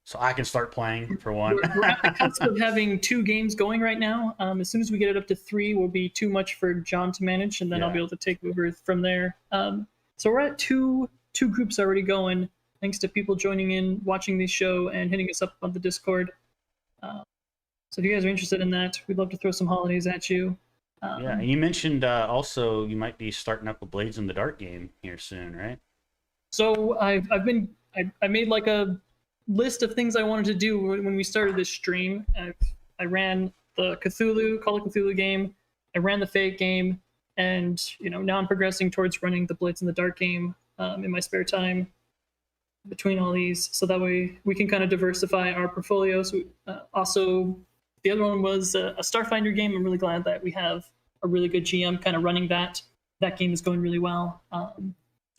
so I can start playing for one. We're at the cusp of having 2 games going right now. As soon as we get it up to 3, will be too much for John to manage, and then I'll be able to take over from there. So we're at two groups already going, thanks to people joining in, watching the show, and hitting us up on the Discord. So if you guys are interested in that, we'd love to throw some holidays at you. Yeah, and you mentioned also you might be starting up a Blades in the Dark game here soon, right? So I made like a list of things I wanted to do when we started this stream. I ran the Call of Cthulhu game, I ran the Fate game, and now I'm progressing towards running the Blades in the Dark game in my spare time between all these, so that way we can kind of diversify our portfolios. Also, the other one was a Starfinder game. I'm really glad that we have a really good GM kind of running that. That game is going really well.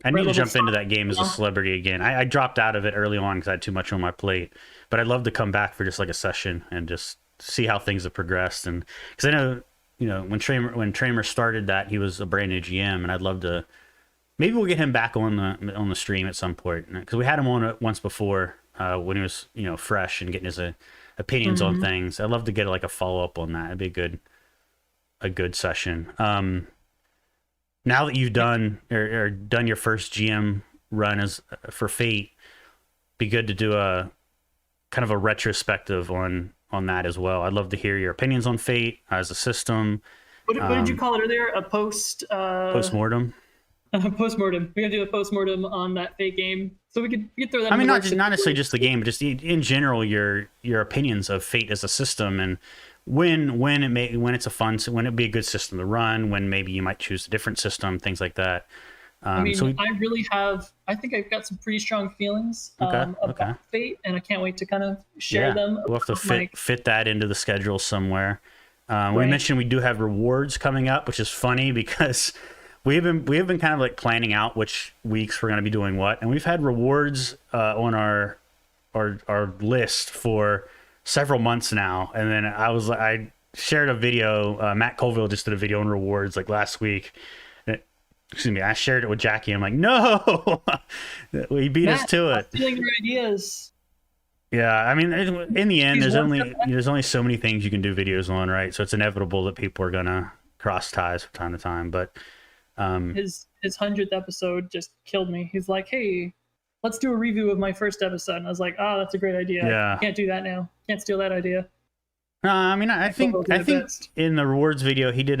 I need to jump into that game as a celebrity again. I dropped out of it early on because I had too much on my plate. But I'd love to come back for just like a session and just see how things have progressed. And because I know, when Tramer started that, he was a brand new GM, and I'd love to. Maybe we'll get him back on the stream at some point, because we had him on it once before when he was fresh and getting his opinions on things. I'd love to get like a follow up on that. It'd be a good session. Now that you've done your first GM run for Fate, be good to do a kind of a retrospective on that as well. I'd love to hear your opinions on Fate as a system. What did you call it earlier? A postmortem. Postmortem. We're gonna do a postmortem on that Fate game, so we could throw that. I mean, not necessarily just the game, but just in general your opinions of Fate as a system, and when it's a fun, when it'd be a good system to run, when maybe you might choose a different system, things like that. I think I've got some pretty strong feelings about Fate, and I can't wait to kind of share them. We'll have to fit that into the schedule somewhere. We mentioned we do have rewards coming up, which is funny because we have been kind of like planning out which weeks we're going to be doing what, and we've had rewards on our list for several months now. And then I shared a video. Matt Colville just did a video on rewards like last week. I shared it with Jackie. I'm like, no, he beat us to it. Stealing your ideas. Yeah, I mean, in the end, there's only so many things you can do videos on, right? So it's inevitable that people are gonna cross ties from time to time. But his 100th episode just killed me. He's like, hey, let's do a review of my first episode. And I was like, oh, that's a great idea. Yeah. Can't do that now. Can't steal that idea. I mean, I think in the rewards video, he did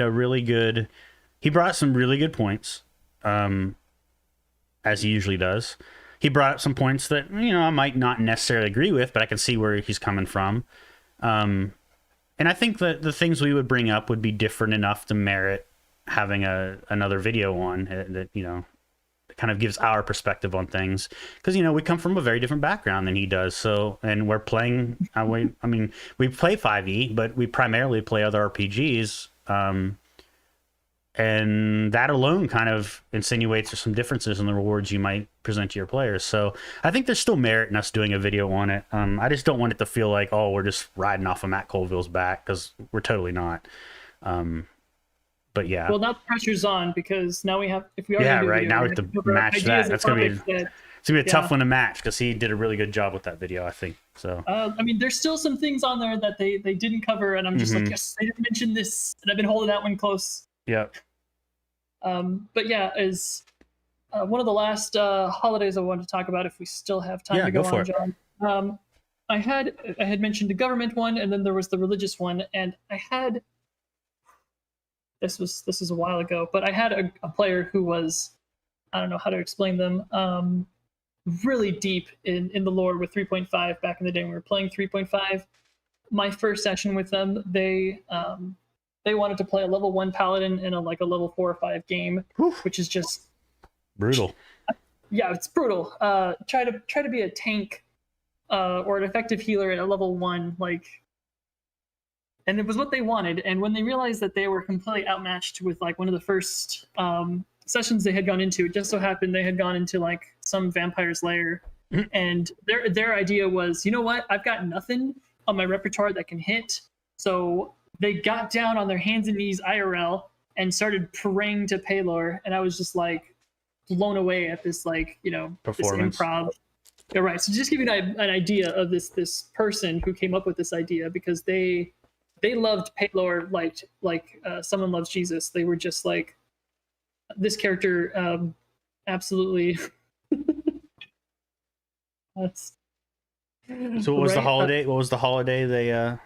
he brought some really good points, as he usually does. He brought up some points that, I might not necessarily agree with, but I can see where he's coming from. And I think that the things we would bring up would be different enough to merit having another video on that, kind of gives our perspective on things, because we come from a very different background than he does. So, and we're playing we play 5e, but we primarily play other RPGs, and that alone kind of insinuates some differences in the rewards you might present to your players. So I think there's still merit in us doing a video on it. I just don't want it to feel like, oh, we're just riding off of Matt Colville's back, because we're totally not. But yeah. Well, now the pressure's on, because now we have, if we are now we have to match that. That's gonna be a tough one to match, because he did a really good job with that video, I think. So there's still some things on there that they didn't cover, and I'm just like, yes, they didn't mention this, and I've been holding that one close. Yep. But yeah, as one of the last holidays I wanted to talk about, if we still have time to go on, John. I had mentioned the government one, and then there was the religious one, and I had. This was a while ago, but I had a player who was, I don't know how to explain them, really deep in the lore with 3.5 back in the day when we were playing 3.5. My first session with them, they wanted to play a level 1 paladin in a level 4 or 5 game, which is just brutal. Yeah, it's brutal. Try to be a tank or an effective healer at a level 1, and it was what they wanted. And when they realized that they were completely outmatched with one of the first sessions they had gone into, it just so happened they had gone into some vampire's lair And their idea was, you know what? I've got nothing on my repertoire that can hit. So they got down on their hands and knees IRL and started praying to Paylor, and I was just like blown away at this, like, you know, this Performance. improv. Yeah, right. So just give you an idea of this person who came up with this idea, because they loved Paylor like someone loves Jesus. They were just like, this character absolutely. That's So what was the right? holiday? What was the holiday they?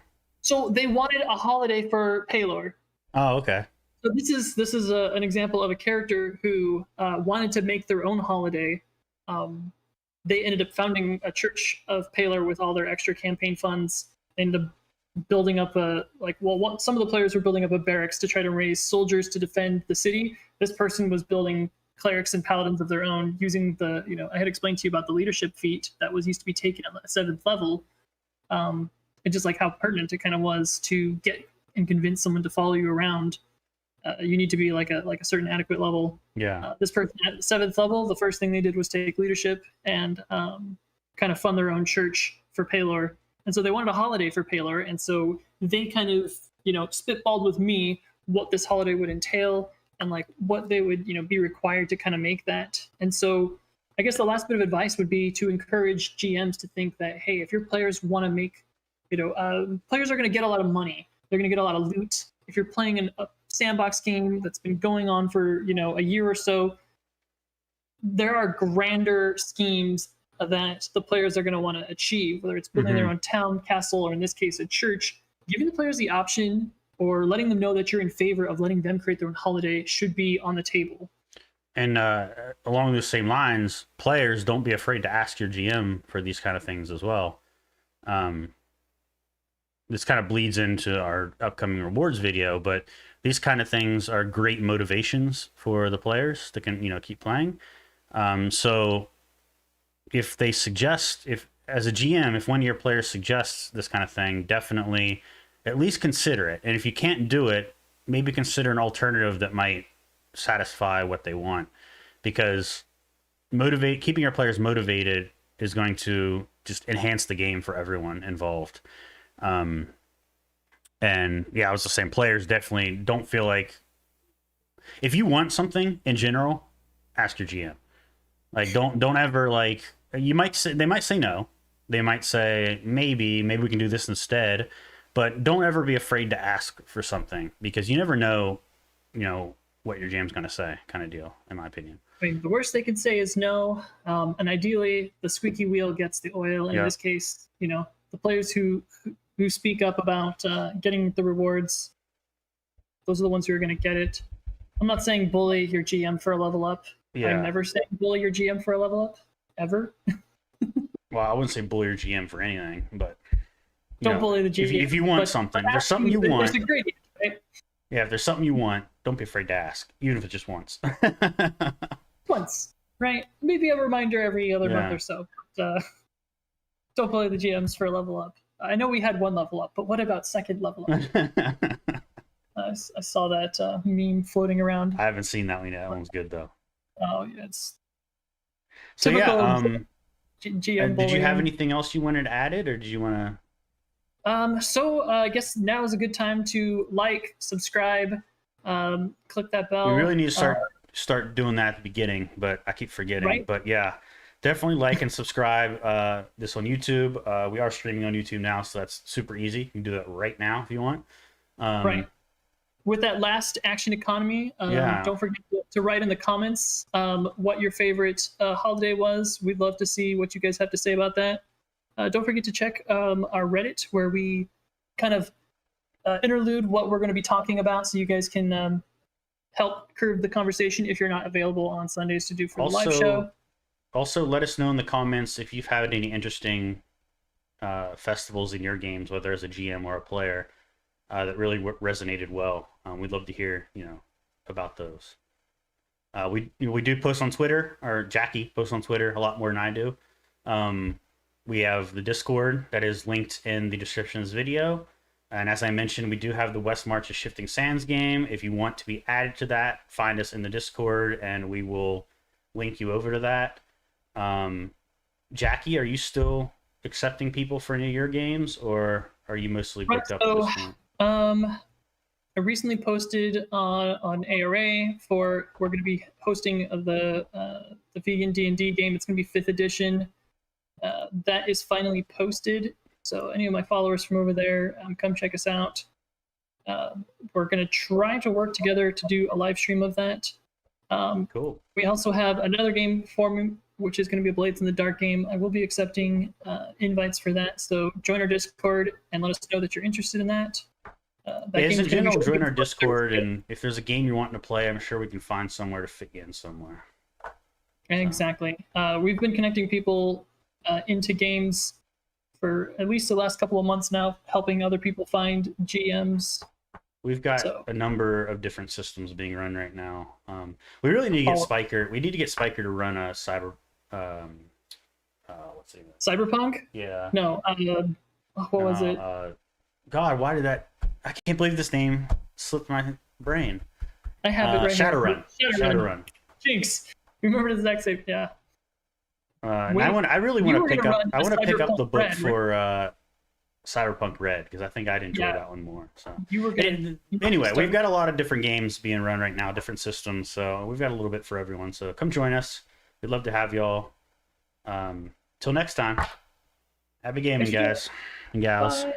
So they wanted a holiday for Paylor. Oh, okay. So this is an example of a character who wanted to make their own holiday. They ended up founding a church of Paylor with all their extra campaign funds. They ended up building up some of the players were building up a barracks to try to raise soldiers to defend the city. This person was building clerics and paladins of their own using the, you know, I had explained to you about the leadership feat that was used to be taken at the 7th level. And just like how pertinent it kind of was to get and convince someone to follow you around. You need to be like a certain adequate level. Yeah. This person at the 7th level, the first thing they did was take leadership and kind of fund their own church for Paylor. And so they wanted a holiday for Paylor, and so they kind of, you know, spitballed with me what this holiday would entail and like what they would, you know, be required to kind of make that. And so I guess the last bit of advice would be to encourage GMs to think that, hey, if your players want to make, you know, players are going to get a lot of money. They're going to get a lot of loot. If you're playing a sandbox game that's been going on for, you know, a year or so, there are grander schemes that the players are going to want to achieve, whether it's building their own town, castle, or in this case, a church. Giving the players the option or letting them know that you're in favor of letting them create their own holiday should be on the table. And along those same lines, players, don't be afraid to ask your GM for these kind of things as well. This kind of bleeds into our upcoming rewards video, but these kind of things are great motivations for the players to keep playing. So if they suggest, if as a GM, if one of your players suggests this kind of thing, definitely at least consider it. And if you can't do it, maybe consider an alternative that might satisfy what they want, because keeping your players motivated is going to just enhance the game for everyone involved. And yeah, I was the same. Players definitely don't feel like, if you want something in general, ask your GM. Like, don't ever, like, they might say no. They might say maybe we can do this instead, but don't ever be afraid to ask for something, because you never know, what your GM's going to say, kind of deal, in my opinion. I mean, the worst they can say is no, and ideally the squeaky wheel gets the oil. In this case, the players who speak up about getting the rewards, those are the ones who are going to get it. I'm not saying bully your GM for a level up. I'm never saying bully your GM for a level up, ever. Well, I wouldn't say bully your GM for anything, but don't bully the GM. If you want something, there's something you want. There's a gradient, right? Yeah, if there's something you want, don't be afraid to ask, even if it's just once. Once, right? Maybe a reminder every other month or so. But, don't bully the GMs for a level up. I know we had one level up, but what about second level up? I saw that meme floating around. I haven't seen that one yet. That one's good, though. Oh, yeah, it's so GM did you have anything else you wanted added, or did you want to? So I guess now is a good time to like, subscribe, click that bell. We really need to start doing that at the beginning, but I keep forgetting. Right? But yeah, definitely like and subscribe. This on YouTube. We are streaming on YouTube now, so that's super easy. You can do that right now if you want. Right. With that last action economy, don't forget to write in the comments what your favorite holiday was. We'd love to see what you guys have to say about that. Don't forget to check our Reddit, where we kind of interlude what we're going to be talking about, so you guys can help curb the conversation if you're not available on Sundays to do for the live show. Also, let us know in the comments if you've had any interesting festivals in your games, whether as a GM or a player, that really resonated well. We'd love to hear, about those. We do post on Twitter, or Jackie posts on Twitter a lot more than I do. We have the Discord that is linked in the description of this video. And as I mentioned, we do have the West March of Shifting Sands game. If you want to be added to that, find us in the Discord and we will link you over to that. Jackie, are you still accepting people for any of your games, or are you mostly Right, booked up so, at this point? I recently posted on ARA for we're going to be hosting the vegan D&D game. It's going to be 5th edition. That is finally posted. So any of my followers from over there, come check us out. We're going to try to work together to do a live stream of that. Cool. We also have another game forming, which is going to be a Blades in the Dark game. I will be accepting invites for that. So join our Discord and let us know that you're interested in that. As in general, join our Discord, and if there's a game you're wanting to play, I'm sure we can find somewhere to fit you in somewhere. Exactly. We've been connecting people into games for at least the last couple of months now, helping other people find GMs. We've got a number of different systems being run right now. We really need to get Spiker. We need to get Spiker to run a cyber. What's it? Cyberpunk? Yeah. No. What was it? God, why did that? I can't believe this name slipped my brain. I have it right Shadowrun. here. Shadowrun. Jinx. Remember the exact same. Yeah. And I really want to pick up. I want to pick up the book Red, for Cyberpunk Red because I think I'd enjoy that one more. So anyway, we've got a lot of different games being run right now, different systems. So we've got a little bit for everyone. So come join us. We'd love to have y'all. Till next time. Happy gaming, guys and gals. Bye.